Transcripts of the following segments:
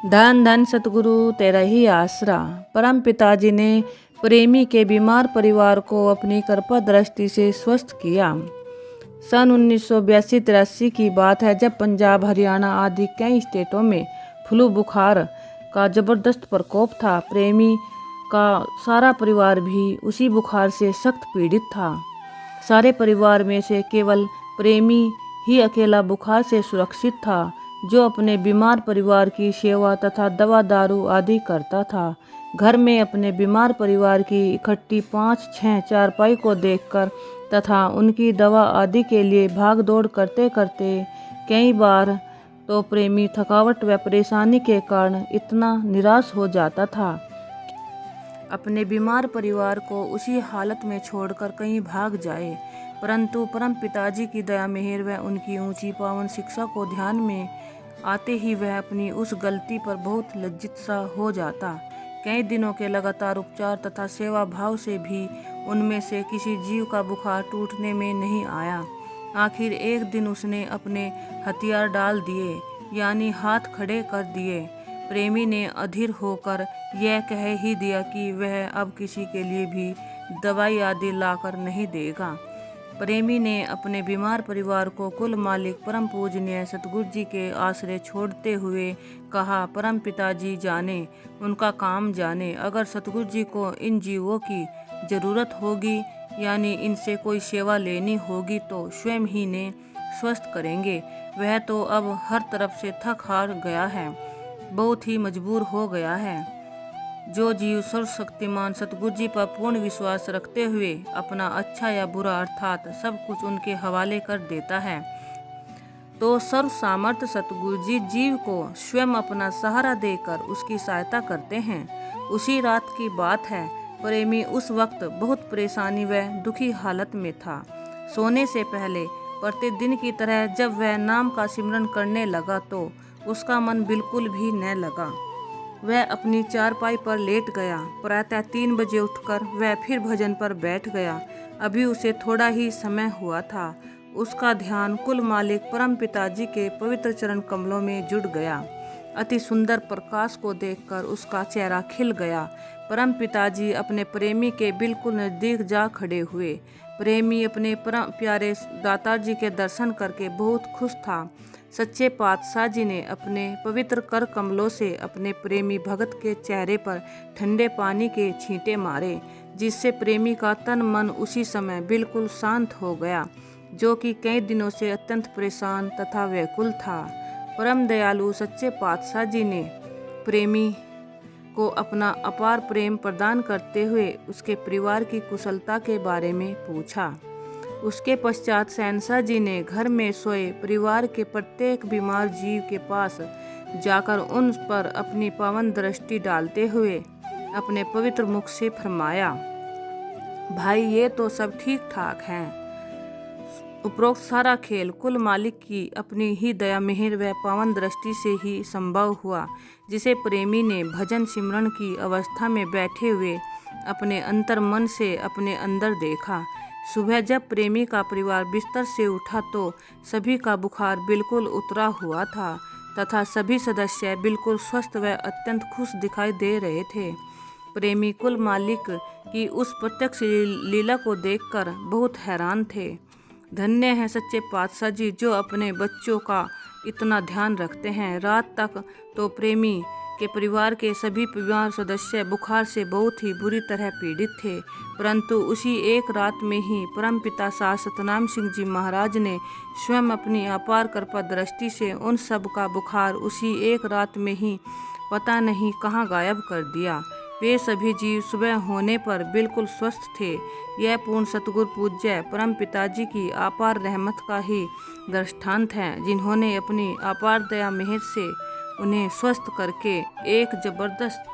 धन धन सतगुरु तेरा ही आसरा। परम पिताजी ने प्रेमी के बीमार परिवार को अपनी कृपा दृष्टि से स्वस्थ किया। सन 1982-83 की बात है, जब पंजाब, हरियाणा आदि कई स्टेटों में फ्लू बुखार का जबरदस्त प्रकोप था। प्रेमी का सारा परिवार भी उसी बुखार से सख्त पीड़ित था। सारे परिवार में से केवल प्रेमी ही अकेला बुखार से सुरक्षित था, जो अपने बीमार परिवार की सेवा तथा दवा दारू आदि करता था। घर में अपने बीमार परिवार की इकट्ठी 5-6 चारपाई को देखकर तथा उनकी दवा आदि के लिए भाग दौड़ करते करते कई बार तो प्रेमी थकावट व परेशानी के कारण इतना निराश हो जाता था, अपने बीमार परिवार को उसी हालत में छोड़कर कहीं भाग जाए। परंतु परम पिताजी की दया मेहर व उनकी ऊंची पावन शिक्षा को ध्यान में आते ही वह अपनी उस गलती पर बहुत लज्जित सा हो जाता। कई दिनों के लगातार उपचार तथा सेवा भाव से भी उनमें से किसी जीव का बुखार टूटने में नहीं आया। आखिर एक दिन उसने अपने हथियार डाल दिए, यानी हाथ खड़े कर दिए। प्रेमी ने अधीर होकर यह कह ही दिया कि वह अब किसी के लिए भी दवाई आदि लाकर नहीं देगा। प्रेमी ने अपने बीमार परिवार को कुल मालिक परम पूजनीय सतगुरु जी के आश्रय छोड़ते हुए कहा, परम पिताजी जाने, उनका काम जाने। अगर सतगुरु जी को इन जीवों की जरूरत होगी, यानी इनसे कोई सेवा लेनी होगी, तो स्वयं ही ने स्वस्थ करेंगे। वह तो अब हर तरफ से थक हार गया है, बहुत ही मजबूर हो गया है। जो जीव सर्वशक्तिमान सतगुरु जी पर पूर्ण विश्वास रखते हुए अपना अच्छा या बुरा अर्थात सब कुछ उनके हवाले कर देता है, तो सर्व सामर्थ्य सतगुरु जी जीव को स्वयं अपना सहारा देकर उसकी सहायता करते हैं। उसी रात की बात है, प्रेमी उस वक्त बहुत परेशानी व दुखी हालत में था। सोने से पहले प्रतिदिन की तरह जब वह नाम का सिमरन करने लगा तो उसका मन बिल्कुल भी न लगा। वह अपनी चारपाई पर लेट गया। प्रातः 3 बजे उठकर वह फिर भजन पर बैठ गया। अभी उसे थोड़ा ही समय हुआ था, उसका ध्यान कुल मालिक परम पिताजी के पवित्र चरण कमलों में जुड़ गया। अति सुंदर प्रकाश को देखकर उसका चेहरा खिल गया। परम पिताजी अपने प्रेमी के बिल्कुल नजदीक जा खड़े हुए। प्रेमी अपने परम प्यारे दातार जी के दर्शन करके बहुत खुश था। सच्चे पातशाह जी ने अपने पवित्र कर कमलों से अपने प्रेमी भगत के चेहरे पर ठंडे पानी के छींटे मारे, जिससे प्रेमी का तन मन उसी समय बिल्कुल शांत हो गया, जो कि कई दिनों से अत्यंत परेशान तथा व्याकुल था। परम दयालु सच्चे पातशाह जी ने प्रेमी को अपना अपार प्रेम प्रदान करते हुए उसके परिवार की कुशलता के बारे में पूछा। उसके पश्चात शहंशाह जी ने घर में सोए परिवार के प्रत्येक बीमार जीव के पास जाकर उन पर अपनी पावन दृष्टि डालते हुए अपने पवित्र मुख से फरमाया, भाई ये तो सब ठीक ठाक हैं। उपरोक्त सारा खेल कुल मालिक की अपनी ही दया मेहर व पावन दृष्टि से ही संभव हुआ, जिसे प्रेमी ने भजन सिमरन की अवस्था में बैठे हुए अपने अंतर मन से अपने अंदर देखा। सुबह जब प्रेमी का परिवार बिस्तर से उठा तो सभी का बुखार बिल्कुल उतरा हुआ था तथा सभी सदस्य बिल्कुल स्वस्थ व अत्यंत खुश दिखाई दे रहे थे। प्रेमी कुल मालिक की उस प्रत्यक्ष लीला को देखकर बहुत हैरान थे। धन्य है सच्चे पातशाह जी, जो अपने बच्चों का इतना ध्यान रखते हैं। रात तक तो प्रेमी के परिवार के सभी परिवार सदस्य बुखार से बहुत ही बुरी तरह पीड़ित थे, परंतु उसी एक रात में ही परमपिता शाह सतनाम सिंह जी महाराज ने स्वयं अपनी अपार कृपा दृष्टि से उन सब का बुखार उसी एक रात में ही पता नहीं कहाँ गायब कर दिया। वे सभी जीव सुबह होने पर बिल्कुल स्वस्थ थे। यह पूर्ण सतगुरु पूज्य परम पिताजी की अपार रहमत का ही दृष्टांत है, जिन्होंने अपनी अपार दया मेहर से उन्हें स्वस्थ करके एक जबरदस्त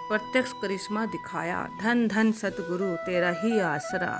प्रत्यक्ष करिश्मा दिखाया। धन धन सतगुरु तेरा ही आसरा।